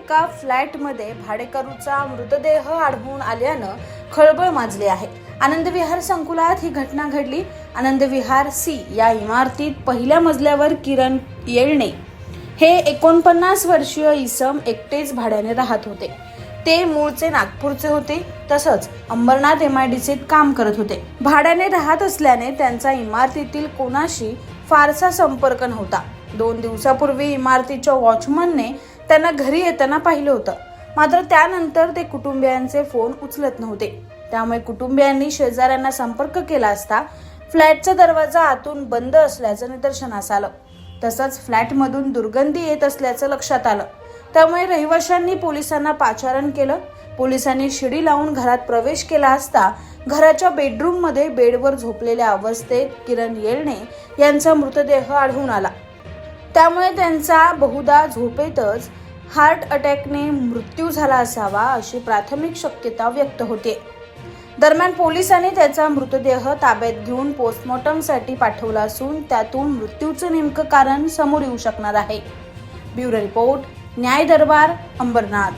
एका फ्लॅटमध्ये भाडेकरूचा मृतदेह आढळून आल्यानं खळबळ माजली आहे. आनंदविहार संकुलात ही घटना घडली. आनंदविहार सी या इमारतीत पहिल्या मजल्यावर किरण येळणे हे 49 वर्षीय इसम एकटेच भाड्याने राहत होते. ते मूळचे नागपूरचे होते. तसंच अंबरनाथ MIDCत काम करत होते. भाड्याने राहत असल्याने त्यांचा इमारतीतील कोणाशी फारसा संपर्क नव्हता. 2 दिवसापूर्वी इमारतीच्या वॉचमनने त्यांना घरी येताना पाहिलं होतं. मात्र त्यानंतर ते कुटुंबियांचे फोन उचलत नव्हते. त्यामुळे कुटुंबियांनी शेजाऱ्यांना संपर्क केला असता फ्लॅटचा दरवाजा आतून बंद असल्याचं निदर्शनास आलं. तसंच फ्लॅटमधून दुर्गंधी येत असल्याचं लक्षात आलं. त्यामुळे रहिवाशांनी पोलिसांना पाचारण केलं. पोलिसांनी शिडी लावून घरात प्रवेश केला असता घराच्या बेडरूममध्ये बेडवर झोपलेल्या अवस्थेत किरण येळणे यांचा मृतदेह आढळून आला. त्यामुळे त्यांचा बहुधा झोपेतच हार्ट अटॅकने मृत्यू झाला असावा अशी प्राथमिक शक्यता व्यक्त होते. दरम्यान पोलिसांनी त्याचा मृतदेह ताब्यात घेऊन पोस्टमॉर्टमसाठी पाठवला असून त्यातून मृत्यूचं नेमकं कारण समोर येऊ शकणार आहे. ब्युरो रिपोर्ट, न्याय दरबार, अंबरनाथ.